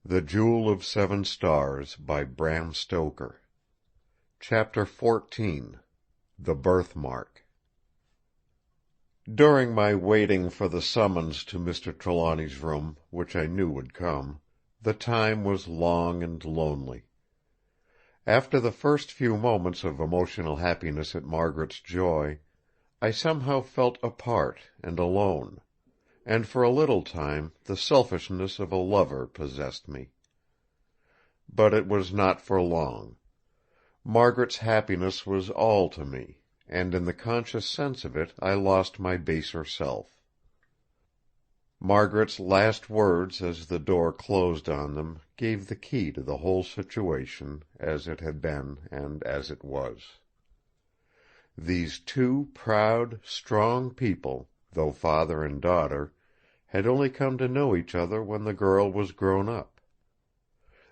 The Jewel of Seven Stars by Bram Stoker. Chapter 14. The Birthmark. During my waiting for the summons to Mr. Trelawney's room, which I knew would come, the time was long and lonely. After the first few moments of emotional happiness at Margaret's joy, I somehow felt apart and alone, and for a little time the selfishness of a lover possessed me. But it was not for long. Margaret's happiness was all to me, and in the conscious sense of it I lost my baser self. Margaret's last words as the door closed on them gave the key to the whole situation, as it had been and as it was. These two proud, strong people, though father and daughter, had only come to know each other when the girl was grown up.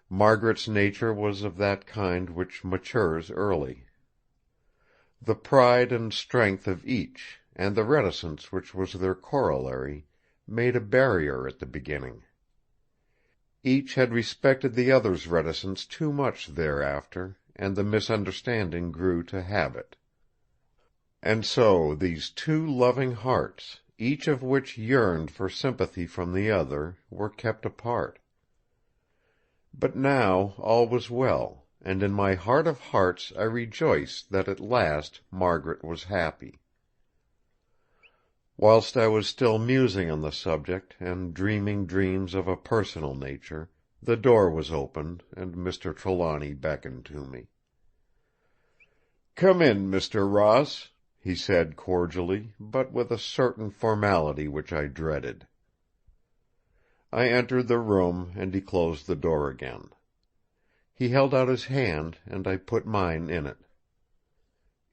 Margaret's nature was of that kind which matures early. The pride and strength of each, and the reticence which was their corollary, made a barrier at the beginning. Each had respected the other's reticence too much thereafter, and the misunderstanding grew to habit. And so these two loving hearts, each of which yearned for sympathy from the other, were kept apart. But now all was well, and in my heart of hearts I rejoiced that at last Margaret was happy. Whilst I was still musing on the subject, and dreaming dreams of a personal nature, the door was opened, and Mr. Trelawney beckoned to me. "Come in, Mr. Ross," he said cordially, but with a certain formality which I dreaded. I entered the room, and he closed the door again. He held out his hand, and I put mine in it.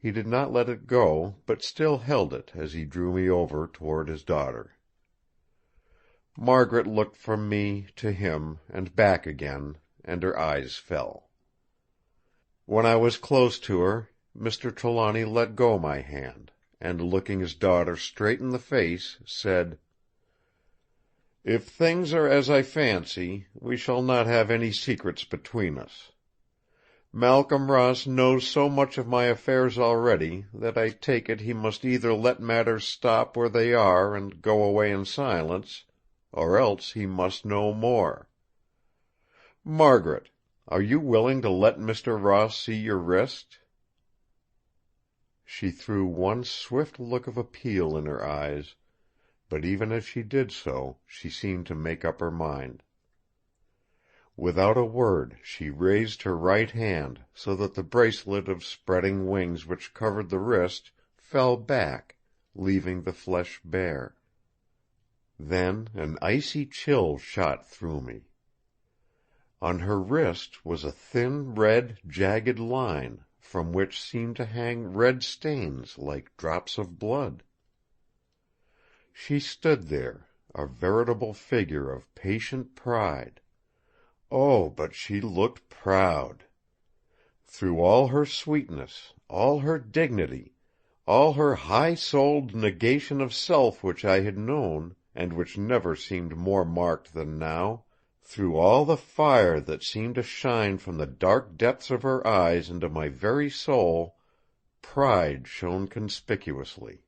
He did not let it go, but still held it as he drew me over toward his daughter. Margaret looked from me to him and back again, and her eyes fell. When I was close to her, Mr. Trelawney let go my hand, and looking his daughter straight in the face, said: "If things are as I fancy, we shall not have any secrets between us. Malcolm Ross knows so much of my affairs already that I take it he must either let matters stop where they are and go away in silence, or else he must know more. Margaret, are you willing to let Mr. Ross see your wrist?" She threw one swift look of appeal in her eyes, but even as she did so, she seemed to make up her mind. Without a word she raised her right hand so that the bracelet of spreading wings which covered the wrist fell back, leaving the flesh bare. Then an icy chill shot through me. On her wrist was a thin red jagged line, from which seemed to hang red stains like drops of blood. She stood there, a veritable figure of patient pride. Oh, but she looked proud! Through all her sweetness, all her dignity, all her high-souled negation of self which I had known, and which never seemed more marked than now, through all the fire that seemed to shine from the dark depths of her eyes into my very soul, pride shone conspicuously.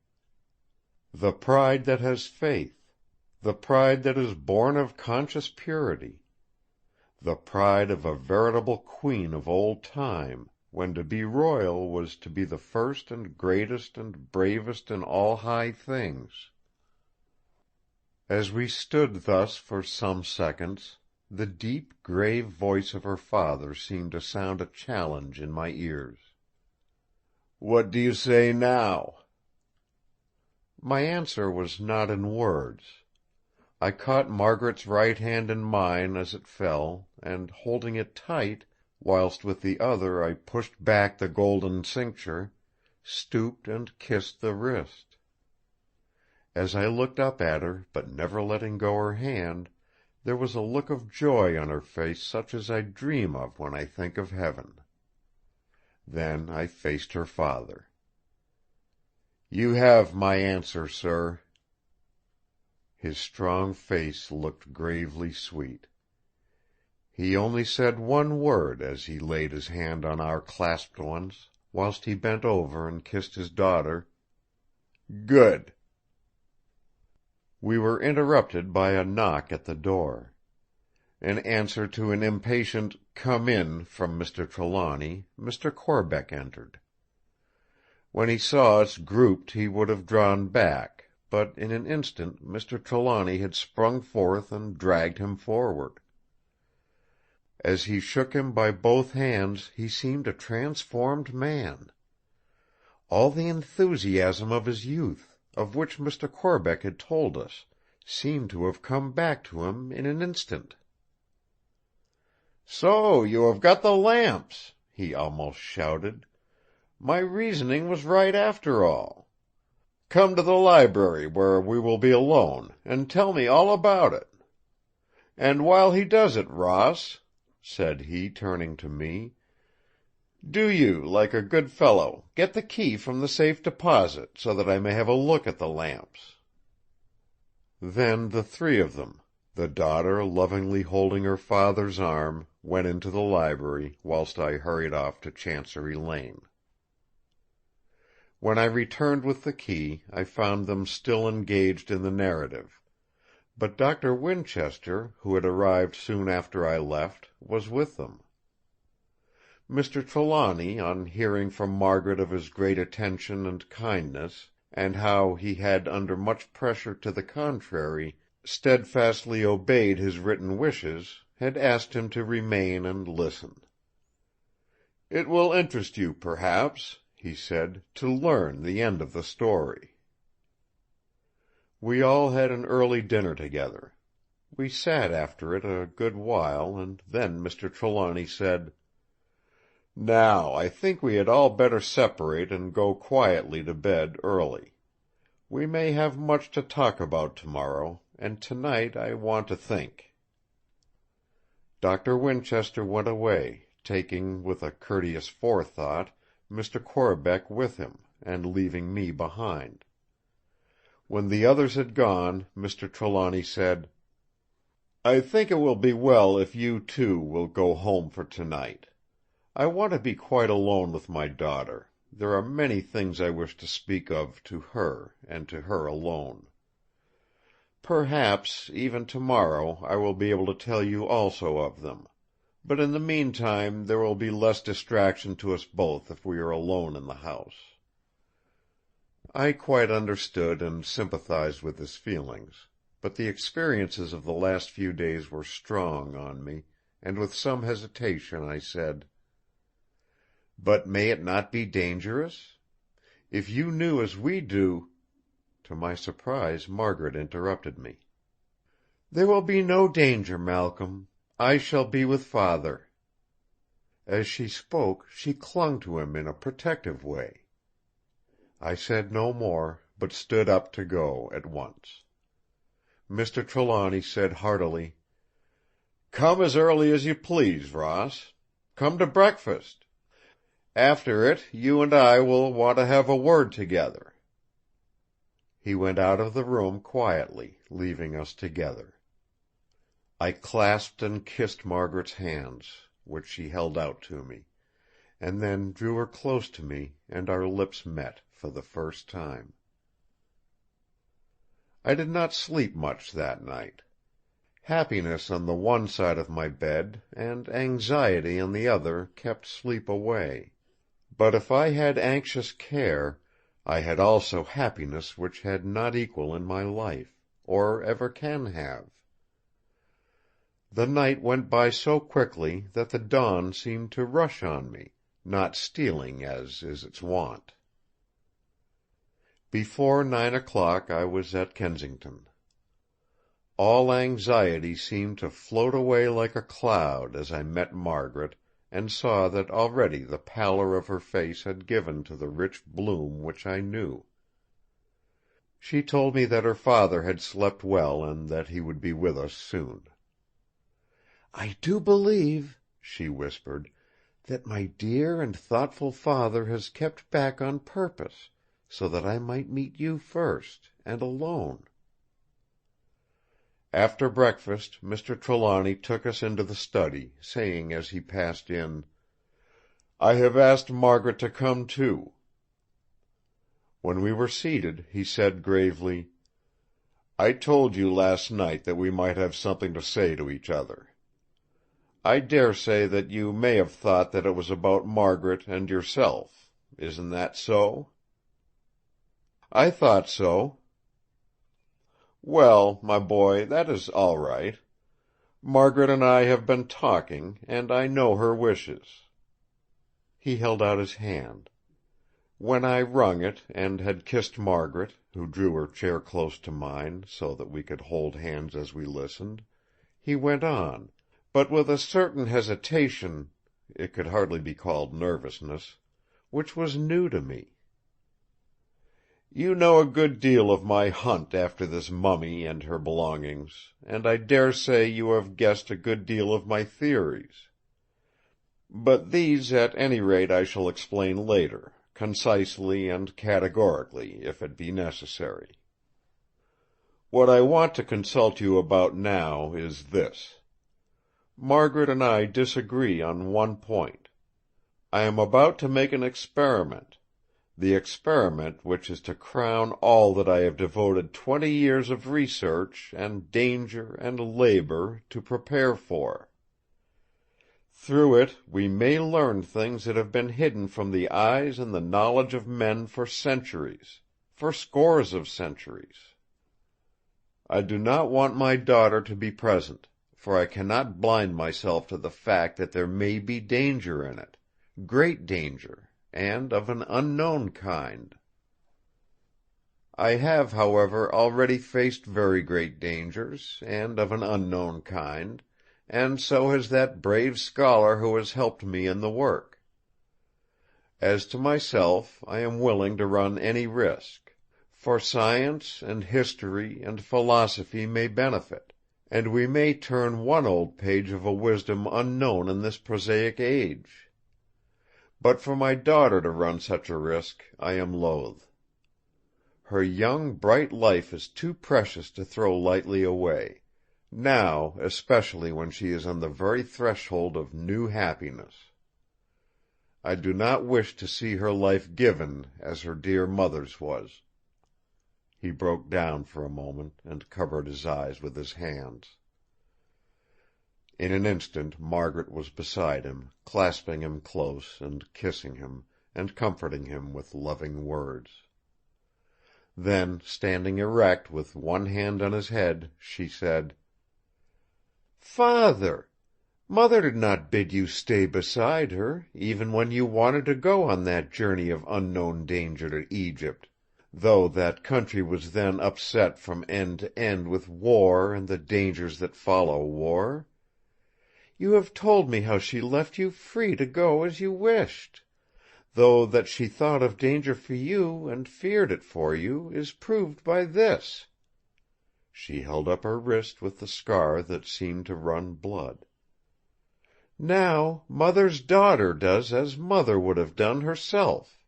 The pride that has faith, the pride that is born of conscious purity, the pride of a veritable queen of old time, when to be royal was to be the first and greatest and bravest in all high things. As we stood thus for some seconds, the deep, grave voice of her father seemed to sound a challenge in my ears. "What do you say now?" My answer was not in words. I caught Margaret's right hand in mine as it fell, and holding it tight, whilst with the other I pushed back the golden cincture, stooped and kissed the wrist. As I looked up at her, but never letting go her hand, there was a look of joy on her face such as I dream of when I think of heaven. Then I faced her father. "You have my answer, sir." His strong face looked gravely sweet. He only said one word as he laid his hand on our clasped ones, whilst he bent over and kissed his daughter. "Good!" We were interrupted by a knock at the door. In answer to an impatient "Come in" from Mr. Trelawny, Mr. Corbeck entered. When he saw us grouped he would have drawn back, but in an instant Mr. Trelawny had sprung forth and dragged him forward. As he shook him by both hands he seemed a transformed man. All the enthusiasm of his youth, of which Mr. Corbeck had told us, seemed to have come back to him in an instant. "So you have got the lamps!" he almost shouted. "My reasoning was right after all. Come to the library where we will be alone, and tell me all about it. And while he does it, Ross," said he, turning to me, "do you, like a good fellow, get the key from the safe deposit, so that I may have a look at the lamps." Then the three of them, the daughter lovingly holding her father's arm, went into the library, whilst I hurried off to Chancery Lane. When I returned with the key, I found them still engaged in the narrative; but Dr. Winchester, who had arrived soon after I left, was with them. Mr. Trelawny, on hearing from Margaret of his great attention and kindness, and how he had under much pressure to the contrary steadfastly obeyed his written wishes, had asked him to remain and listen. "It will interest you, perhaps," he said, "to learn the end of the story." We all had an early dinner together. We sat after it a good while, and then Mr. Trelawny said: "Now I think we had all better separate and go quietly to bed early. We may have much to talk about tomorrow, and tonight I want to think." Dr. Winchester went away, taking, with a courteous forethought, Mr. Corbeck with him, and leaving me behind. When the others had gone, Mr. Trelawny said: "I think it will be well if you, too, will go home for tonight. I want to be quite alone with my daughter; there are many things I wish to speak of to her, and to her alone. Perhaps, even tomorrow, I will be able to tell you also of them; but in the meantime there will be less distraction to us both if we are alone in the house." I quite understood and sympathized with his feelings; but the experiences of the last few days were strong on me, and with some hesitation I said: "But may it not be dangerous? If you knew as we do—" To my surprise Margaret interrupted me. "There will be no danger, Malcolm. I shall be with Father." As she spoke she clung to him in a protective way. I said no more, but stood up to go at once. Mr. Trelawny said heartily: "Come as early as you please, Ross. Come to breakfast. After it you and I will want to have a word together." He went out of the room quietly, leaving us together. I clasped and kissed Margaret's hands, which she held out to me, and then drew her close to me, and our lips met for the first time. I did not sleep much that night. Happiness on the one side of my bed, and anxiety on the other, kept sleep away; but if I had anxious care, I had also happiness which had not equal in my life, or ever can have. The night went by so quickly that the dawn seemed to rush on me, not stealing as is its wont. Before 9 o'clock I was at Kensington. All anxiety seemed to float away like a cloud as I met Margaret, and saw that already the pallor of her face had given to the rich bloom which I knew. She told me that her father had slept well and that he would be with us soon. "I do believe," she whispered, "that my dear and thoughtful Father has kept back on purpose, so that I might meet you first, and alone." After breakfast Mr. Trelawny took us into the study, saying as he passed in, "I have asked Margaret to come too." When we were seated, he said gravely, "I told you last night that we might have something to say to each other. I dare say that you may have thought that it was about Margaret and yourself. Isn't that so?" "I thought so." "Well, my boy, that is all right. Margaret and I have been talking, and I know her wishes." He held out his hand. When I wrung it, and had kissed Margaret, who drew her chair close to mine, so that we could hold hands as we listened, he went on, but with a certain hesitation—it could hardly be called nervousness—which was new to me. "You know a good deal of my hunt after this mummy and her belongings, and I dare say you have guessed a good deal of my theories. But these, at any rate, I shall explain later, concisely and categorically, if it be necessary. What I want to consult you about now is this. Margaret and I disagree on one point. I am about to make an experiment, the experiment which is to crown all that I have devoted 20 years of research and danger and labor to prepare for. Through it we may learn things that have been hidden from the eyes and the knowledge of men for centuries, for scores of centuries. I do not want my daughter to be present, for I cannot blind myself to the fact that there may be danger in it, great danger, and of an unknown kind. I have, however, already faced very great dangers, and of an unknown kind, and so has that brave scholar who has helped me in the work. As to myself, I am willing to run any risk, for science and history and philosophy may benefit, and we may turn one old page of a wisdom unknown in this prosaic age. But for my daughter to run such a risk, I am loath. Her young, bright life is too precious to throw lightly away, now especially when she is on the very threshold of new happiness. I do not wish to see her life given as her dear mother's was." He broke down for a moment, and covered his eyes with his hands. In an instant Margaret was beside him, clasping him close, and kissing him, and comforting him with loving words. Then, standing erect with one hand on his head, she said, "Father! Mother did not bid you stay beside her, even when you wanted to go on that journey of unknown danger to Egypt, though that country was then upset from end to end with war and the dangers that follow war. You have told me how she left you free to go as you wished, though that she thought of danger for you and feared it for you is proved by this." She held up her wrist with the scar that seemed to run blood. "Now Mother's daughter does as Mother would have done herself."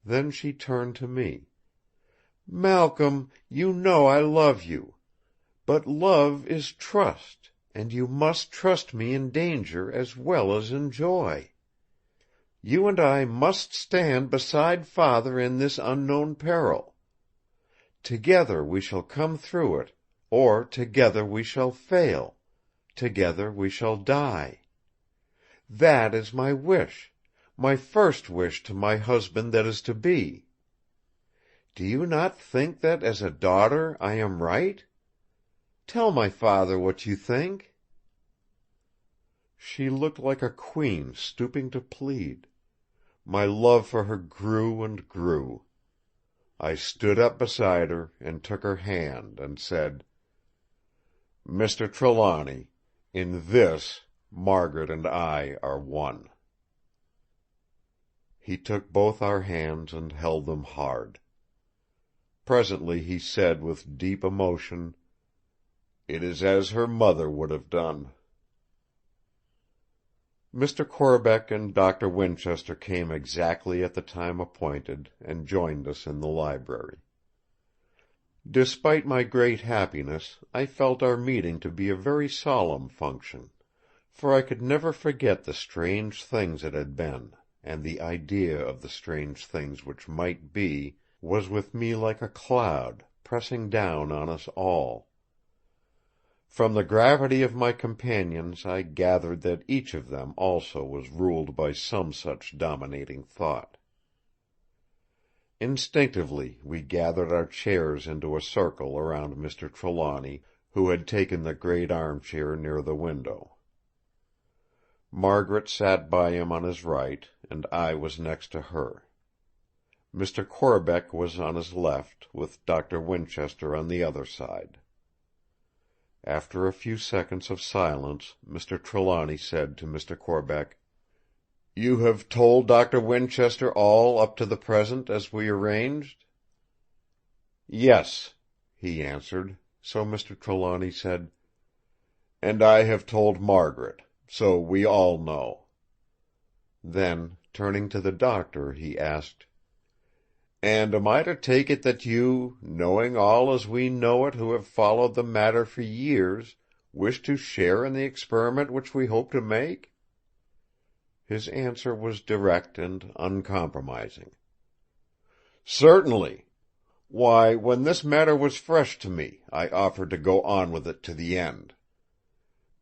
Then she turned to me. "Malcolm, you know I love you. But love is trust, and you must trust me in danger as well as in joy. You and I must stand beside Father in this unknown peril. Together we shall come through it, or together we shall fail, together we shall die. That is my wish, my first wish to my husband that is to be. Do you not think that, as a daughter, I am right? Tell my father what you think." She looked like a queen stooping to plead. My love for her grew and grew. I stood up beside her, and took her hand, and said, "Mr. Trelawny, in this Margaret and I are one." He took both our hands and held them hard. Presently he said with deep emotion, "It is as her mother would have done." Mr. Corbeck and Dr. Winchester came exactly at the time appointed, and joined us in the library. Despite my great happiness, I felt our meeting to be a very solemn function, for I could never forget the strange things that had been, and the idea of the strange things which might be was with me like a cloud, pressing down on us all. From the gravity of my companions I gathered that each of them also was ruled by some such dominating thought. Instinctively we gathered our chairs into a circle around Mr. Trelawny, who had taken the great armchair near the window. Margaret sat by him on his right, and I was next to her. Mr. Corbeck was on his left, with Dr. Winchester on the other side. After a few seconds of silence, Mr. Trelawny said to Mr. Corbeck, "You have told Dr. Winchester all up to the present, as we arranged?" "Yes," he answered, so Mr. Trelawny said, "And I have told Margaret, so we all know." Then, turning to the doctor, he asked, "And am I to take it that you, knowing all as we know it who have followed the matter for years, wish to share in the experiment which we hope to make?" His answer was direct and uncompromising. "Certainly. Why, when this matter was fresh to me, I offered to go on with it to the end.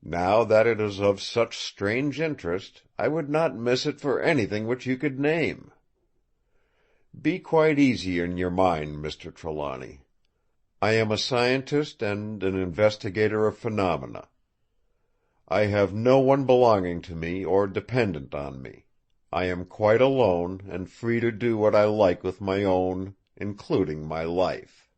Now that it is of such strange interest, I would not miss it for anything which you could name. Be quite easy in your mind, Mr. Trelawny. I am a scientist and an investigator of phenomena. I have no one belonging to me or dependent on me. I am quite alone, and free to do what I like with my own, including my life."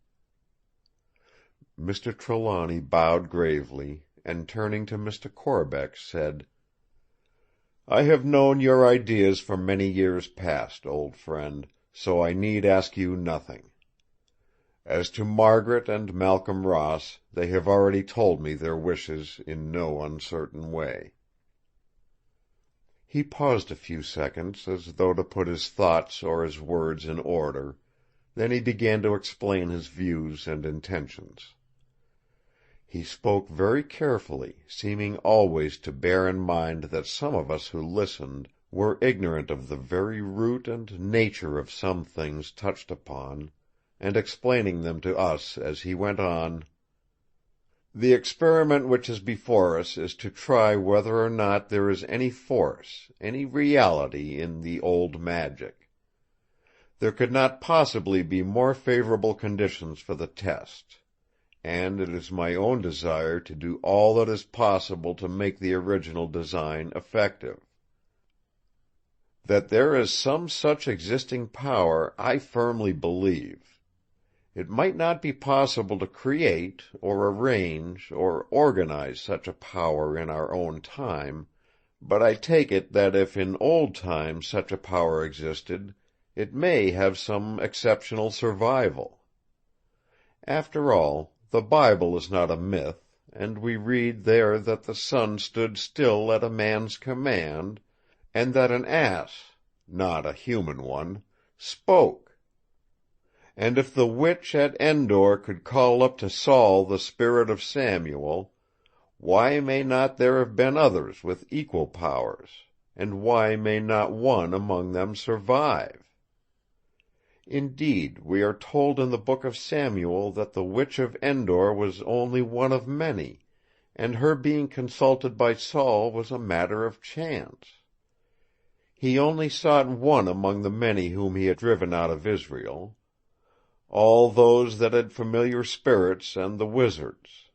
Mr. Trelawny bowed gravely, and turning to Mr. Corbeck, said, "I have known your ideas for many years past, old friend, so I need ask you nothing. As to Margaret and Malcolm Ross, they have already told me their wishes in no uncertain way." He paused a few seconds, as though to put his thoughts or his words in order, then he began to explain his views and intentions. He spoke very carefully, seeming always to bear in mind that some of us who listened were ignorant of the very root and nature of some things touched upon, and explaining them to us as he went on: "The experiment which is before us is to try whether or not there is any force, any reality, in the old magic. There could not possibly be more favorable conditions for the test, and it is my own desire to do all that is possible to make the original design effective. That there is some such existing power I firmly believe. It might not be possible to create, or arrange, or organize such a power in our own time, but I take it that if in old times such a power existed, it may have some exceptional survival. After all, the Bible is not a myth, and we read there that the sun stood still at a man's command, and that an ass, not a human one, spoke. And if the witch at Endor could call up to Saul the spirit of Samuel, why may not there have been others with equal powers, and why may not one among them survive? Indeed, we are told in the book of Samuel that the witch of Endor was only one of many, and her being consulted by Saul was a matter of chance. He only sought one among the many whom he had driven out of Israel, all those that had familiar spirits and the wizards.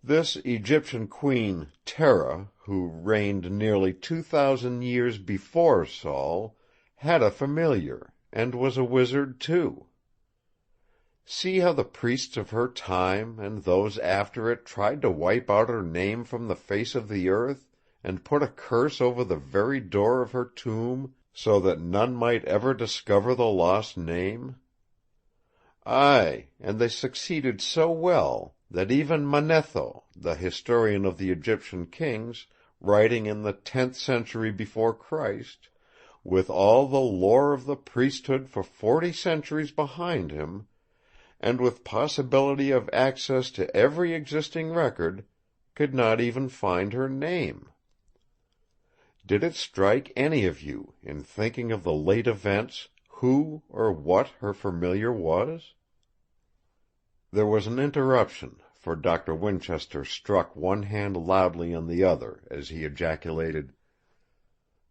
This Egyptian queen, Terah, who reigned nearly 2,000 years before Saul, had a familiar, and was a wizard too. See how the priests of her time and those after it tried to wipe out her name from the face of the earth, and put a curse over the very door of her tomb, so that none might ever discover the lost name? Aye, and they succeeded so well that even Manetho, the historian of the Egyptian kings, writing in the 10th century before Christ, with all the lore of the priesthood for 40 centuries behind him, and with possibility of access to every existing record, could not even find her name. Did it strike any of you, in thinking of the late events, who or what her familiar was? There was an interruption, for Dr. Winchester struck one hand loudly on the other as he ejaculated,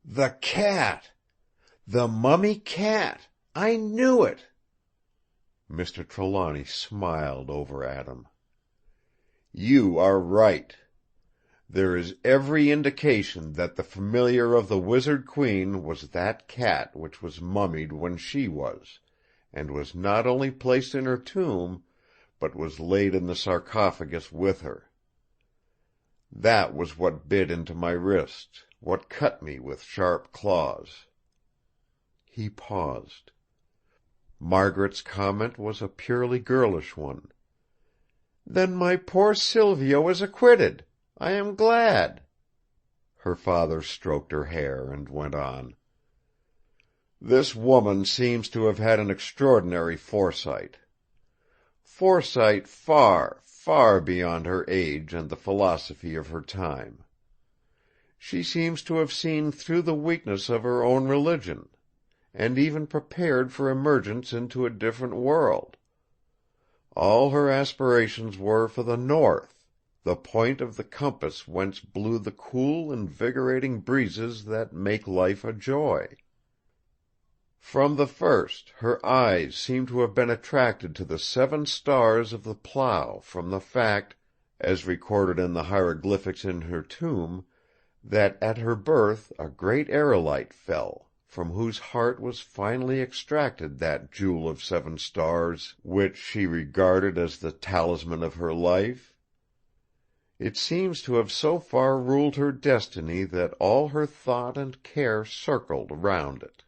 "The cat! The mummy cat! I knew it!" Mr. Trelawny smiled over at him. "You are right. There is every indication that the familiar of the Wizard Queen was that cat which was mummied when she was, and was not only placed in her tomb, but was laid in the sarcophagus with her. That was what bit into my wrist, what cut me with sharp claws." He paused. Margaret's comment was a purely girlish one. "Then my poor Silvio is acquitted. I am glad." Her father stroked her hair and went on. "This woman seems to have had an extraordinary foresight. Foresight far, far beyond her age and the philosophy of her time. She seems to have seen through the weakness of her own religion, and even prepared for emergence into a different world. All her aspirations were for the north, the point of the compass whence blew the cool, invigorating breezes that make life a joy. From the first, her eyes seem to have been attracted to the 7 stars of the plough from the fact, as recorded in the hieroglyphics in her tomb, that at her birth a great aerolite fell, from whose heart was finally extracted that jewel of 7 stars which she regarded as the talisman of her life. It seems to have so far ruled her destiny that all her thought and care circled round it.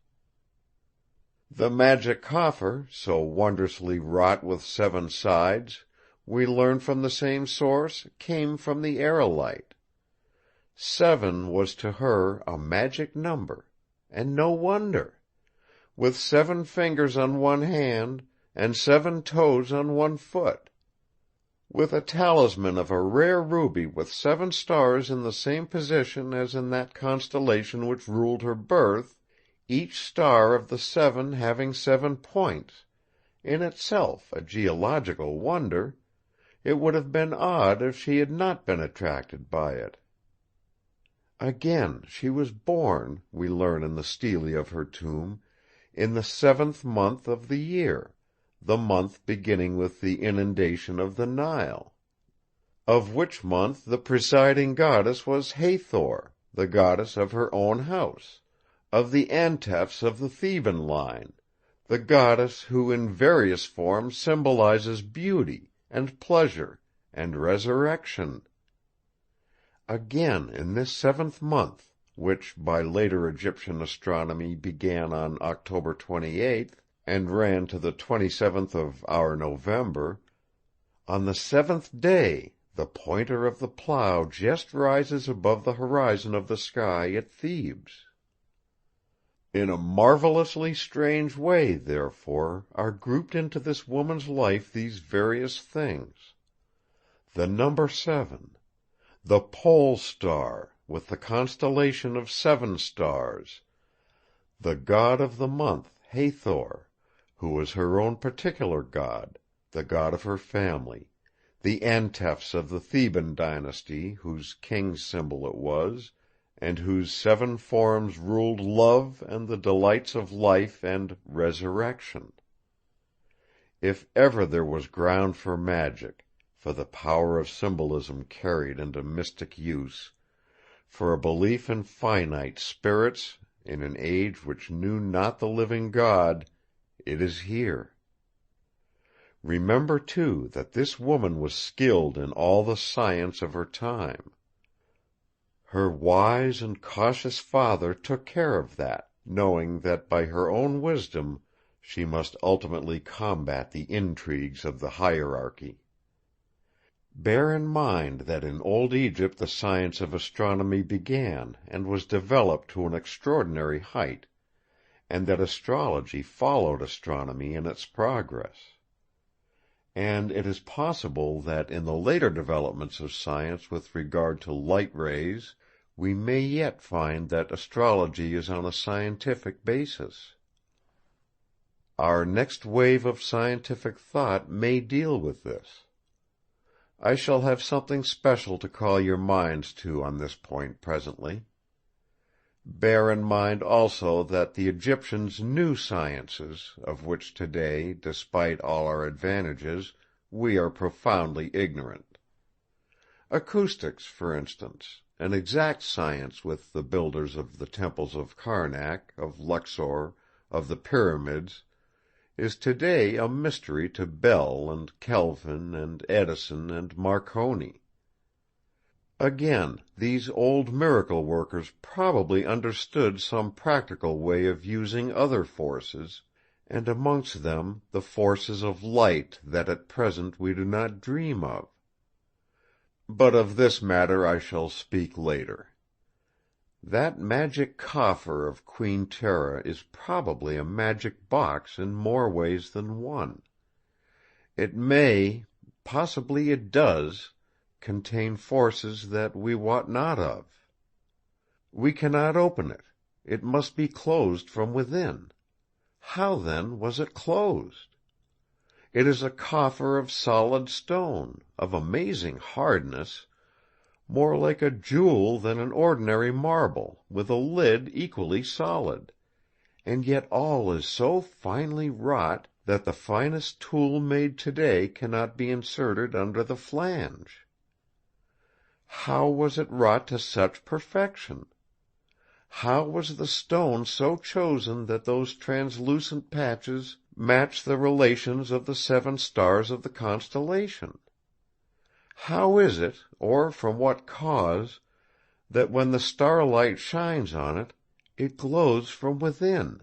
The magic coffer, so wondrously wrought with 7 sides, we learn from the same source, came from the aerolite. 7 was to her a magic number, and no wonder, with 7 fingers on one hand and 7 toes on one foot. With a talisman of a rare ruby with 7 stars in the same position as in that constellation which ruled her birth, each star of the 7 having 7 points, in itself a geological wonder, it would have been odd if she had not been attracted by it. Again, she was born, we learn in the stele of her tomb, in the 7th month of the year, the month beginning with the inundation of the Nile. Of which month the presiding goddess was Hathor, the goddess of her own house, of the Antephs of the Theban line, the goddess who in various forms symbolizes beauty, and pleasure, and resurrection. Again, in this 7th month, which by later Egyptian astronomy began on October 28th, and ran to the 27th of our November, on the 7th day the pointer of the plough just rises above the horizon of the sky at Thebes. In a marvelously strange way, therefore, are grouped into this woman's life these various things. The number 7, the pole star, with the constellation of 7 stars, the god of the month, Hathor, who was her own particular god, the god of her family, the Antephs of the Theban dynasty, whose king's symbol it was, and whose 7 forms ruled love and the delights of life and resurrection. If ever there was ground for magic, for the power of symbolism carried into mystic use, for a belief in finite spirits in an age which knew not the living God, it is here. Remember, too, that this woman was skilled in all the science of her time. Her wise and cautious father took care of that, knowing that by her own wisdom she must ultimately combat the intrigues of the hierarchy. Bear in mind that in old Egypt the science of astronomy began and was developed to an extraordinary height, and that astrology followed astronomy in its progress. and it is possible that in the later developments of science with regard to light rays, we may yet find that astrology is on a scientific basis. Our next wave of scientific thought may deal with this. I shall have something special to call your minds to on this point presently. Bear in mind also that the Egyptians knew sciences, of which today, despite all our advantages, we are profoundly ignorant. Acoustics, for instance, an exact science with the builders of the temples of Karnak, of Luxor, of the pyramids, is today a mystery to Bell and Kelvin and Edison and Marconi. Again, these old miracle workers probably understood some practical way of using other forces, and amongst them the forces of light that at present we do not dream of. But of this matter I shall speak later. That magic coffer of Queen Tera is probably a magic box in more ways than one. It may, possibly it does, contain forces that we wot not of. We cannot open it. It must be closed from within. How, then, was it closed? It is a coffer of solid stone, of amazing hardness, more like a jewel than an ordinary marble, with a lid equally solid, and yet all is so finely wrought that the finest tool made today cannot be inserted under the flange. How was it wrought to such perfection? How was the stone so chosen that those translucent patches match the relations of the 7 stars of the constellation? How is it, or from what cause, that when the starlight shines on it, it glows from within?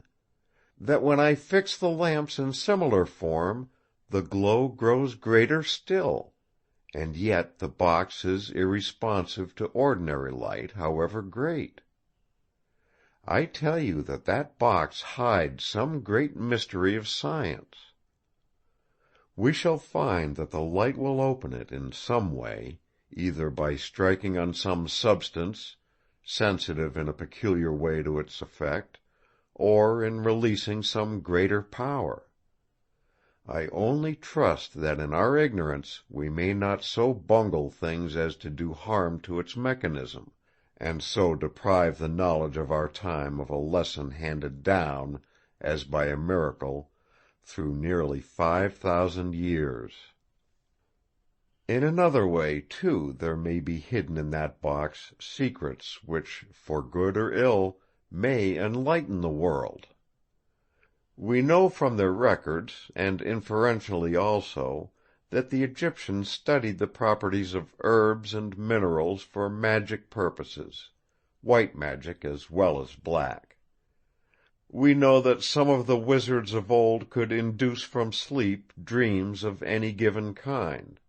That when I fix the lamps in similar form, the glow grows greater still, and yet the box is irresponsive to ordinary light, however great? I tell you that box hides some great mystery of science. We shall find that the light will open it in some way, either by striking on some substance, sensitive in a peculiar way to its effect, or in releasing some greater power. I only trust that in our ignorance we may not so bungle things as to do harm to its mechanism, and so deprive the knowledge of our time of a lesson handed down, as by a miracle, through nearly 5,000 years. In another way, too, there may be hidden in that box secrets which, for good or ill, may enlighten the world. We know from their records, and inferentially also, that the Egyptians studied the properties of herbs and minerals for magic purposes, white magic as well as black. We know that some of the wizards of old could induce from sleep dreams of any given kind.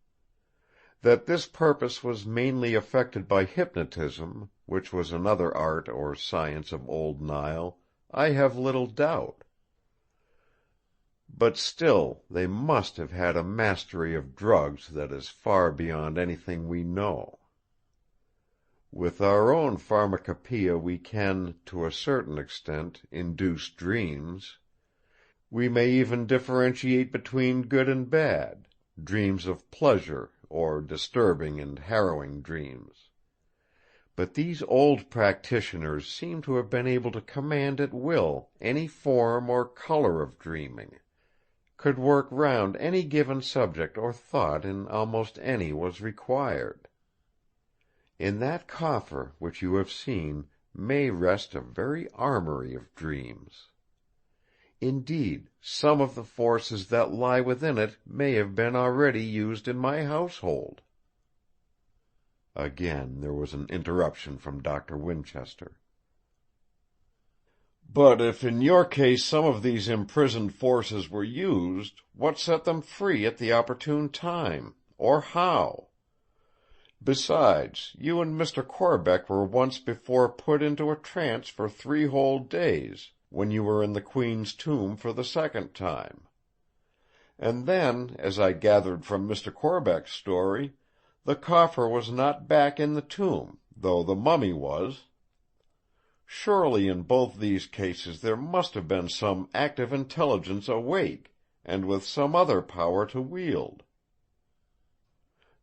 That this purpose was mainly effected by hypnotism, which was another art or science of old Nile, I have little doubt. But still they must have had a mastery of drugs that is far beyond anything we know. With our own pharmacopoeia we can, to a certain extent, induce dreams. We may even differentiate between good and bad, dreams of pleasure, or disturbing and harrowing dreams. But these old practitioners seem to have been able to command at will any form or color of dreaming, could work round any given subject or thought in almost any was required. In that coffer which you have seen may rest a very armory of dreams. Indeed, some of the forces that lie within it may have been already used in my household." Again there was an interruption from Dr. Winchester. "But if in your case some of these imprisoned forces were used, what set them free at the opportune time, or how? Besides, you and Mr. Corbeck were once before put into a trance for 3 whole days, when you were in the Queen's tomb for the second time. And then, as I gathered from Mr. Corbeck's story, the coffer was not back in the tomb, though the mummy was. Surely in both these cases there must have been some active intelligence awake, and with some other power to wield."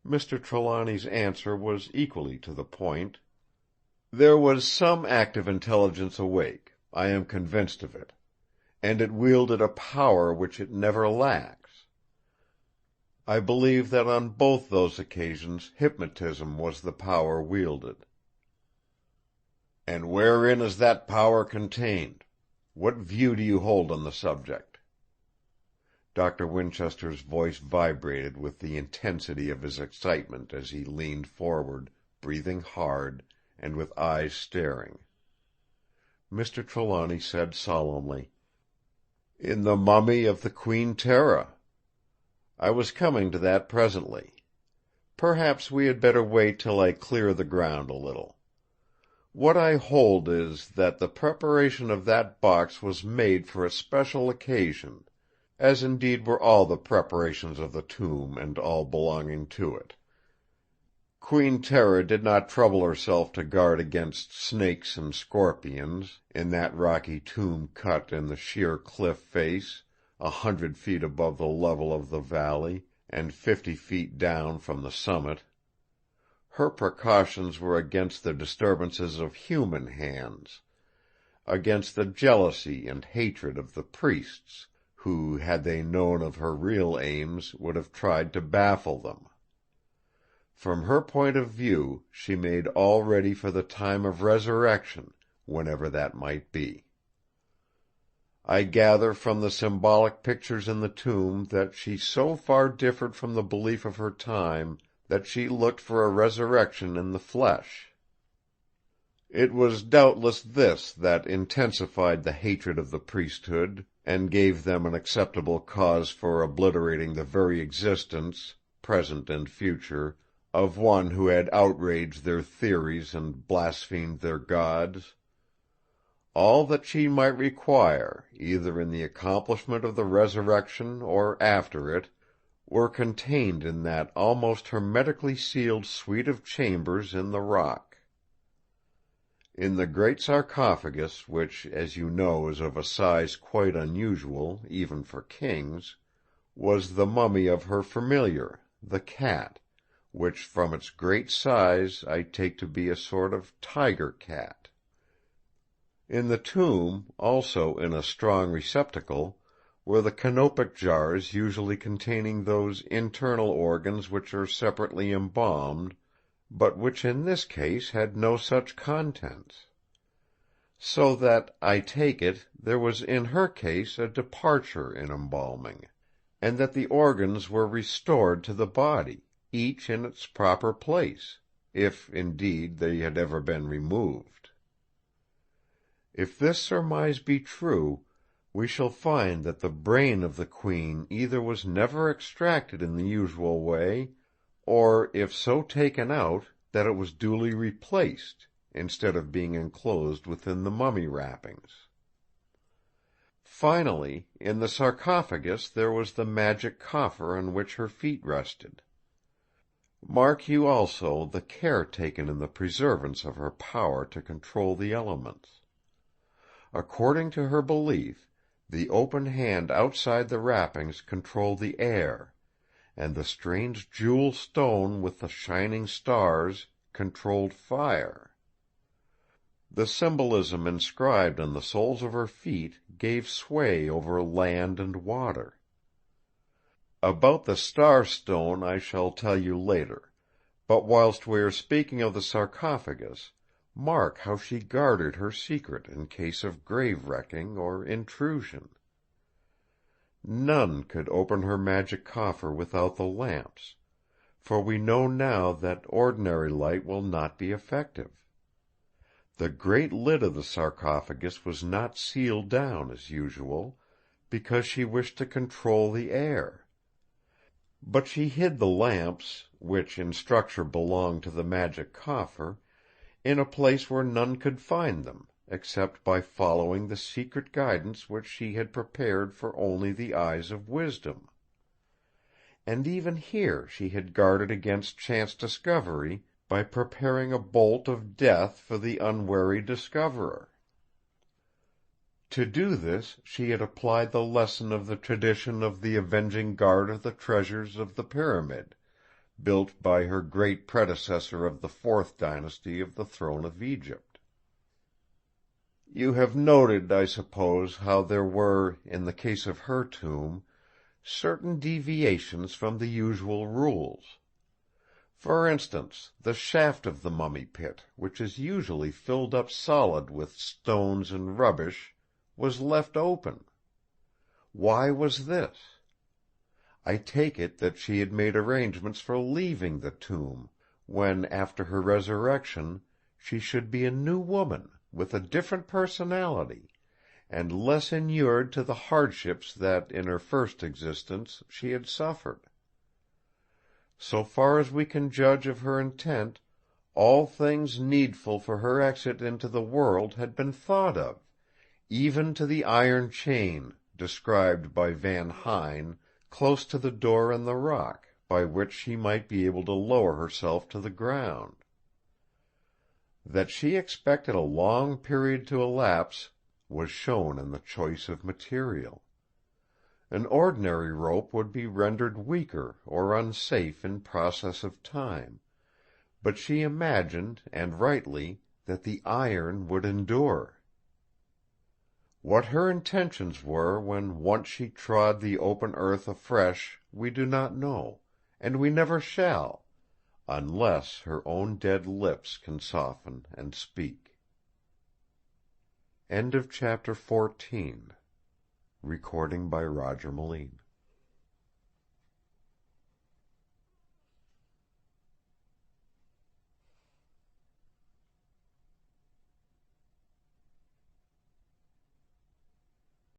Mr. Trelawney's answer was equally to the point. "There was some active intelligence awake, I am convinced of it, and it wielded a power which it never lacks. I believe that on both those occasions hypnotism was the power wielded." "And wherein is that power contained? What view do you hold on the subject?" Doctor Winchester's voice vibrated with the intensity of his excitement as he leaned forward, breathing hard, and with eyes staring. Mr. Trelawney said solemnly: "In the mummy of the Queen Tera. I was coming to that presently. Perhaps we had better wait till I clear the ground a little. What I hold is, that the preparation of that box was made for a special occasion, as indeed were all the preparations of the tomb and all belonging to it. Queen Tera did not trouble herself to guard against snakes and scorpions, in that rocky tomb cut in the sheer cliff face, 100 feet above the level of the valley, and 50 feet down from the summit. Her precautions were against the disturbances of human hands, against the jealousy and hatred of the priests, who, had they known of her real aims, would have tried to baffle them. From her point of view, she made all ready for the time of resurrection, whenever that might be. I gather from the symbolic pictures in the tomb that she so far differed from the belief of her time that she looked for a resurrection in the flesh. It was doubtless this that intensified the hatred of the priesthood, and gave them an acceptable cause for obliterating the very existence, present and future, of one who had outraged their theories and blasphemed their gods. All that she might require, either in the accomplishment of the resurrection or after it, were contained in that almost hermetically sealed suite of chambers in the rock. In the great sarcophagus, which, as you know, is of a size quite unusual, even for kings, was the mummy of her familiar, the cat, which from its great size I take to be a sort of tiger cat. In the tomb, also in a strong receptacle, were the canopic jars usually containing those internal organs which are separately embalmed, but which in this case had no such contents. So that, I take it, there was in her case a departure in embalming, and that the organs were restored to the body, each in its proper place, if, indeed, they had ever been removed. If this surmise be true, we shall find that the brain of the Queen either was never extracted in the usual way, or, if so taken out, that it was duly replaced, instead of being enclosed within the mummy wrappings. Finally, in the sarcophagus there was the magic coffer on which her feet rested. Mark you also the care taken in the preservance of her power to control the elements. According to her belief, the open hand outside the wrappings controlled the air, and the strange jewel stone with the shining stars controlled fire. The symbolism inscribed on the soles of her feet gave sway over land and water. About the star-stone I shall tell you later, but whilst we are speaking of the sarcophagus, mark how she guarded her secret in case of grave-wrecking or intrusion. None could open her magic coffer without the lamps, for we know now that ordinary light will not be effective. The great lid of the sarcophagus was not sealed down as usual, because she wished to control the air. But she hid the lamps, which in structure belonged to the magic coffer, in a place where none could find them, except by following the secret guidance which she had prepared for only the eyes of wisdom. and even here she had guarded against chance discovery by preparing a bolt of death for the unwary discoverer. To do this she had applied the lesson of the tradition of the avenging guard of the treasures of the pyramid, built by her great predecessor of the fourth dynasty of the throne of Egypt. You have noted, I suppose, how there were, in the case of her tomb, certain deviations from the usual rules. For instance, the shaft of the mummy pit, which is usually filled up solid with stones and rubbish, was left open. Why was this? I take it that she had made arrangements for leaving the tomb, when, after her resurrection, she should be a new woman, with a different personality, and less inured to the hardships that in her first existence she had suffered. So far as we can judge of her intent, all things needful for her exit into the world had been thought of, even to the iron chain, described by Van Hine, close to the door in the rock, by which she might be able to lower herself to the ground. That she expected a long period to elapse was shown in the choice of material. An ordinary rope would be rendered weaker or unsafe in process of time, but she imagined, and rightly, that the iron would endure. What her intentions were when once she trod the open earth afresh we do not know, and we never shall, unless her own dead lips can soften and speak. End of chapter 14. Recording by Roger Moline.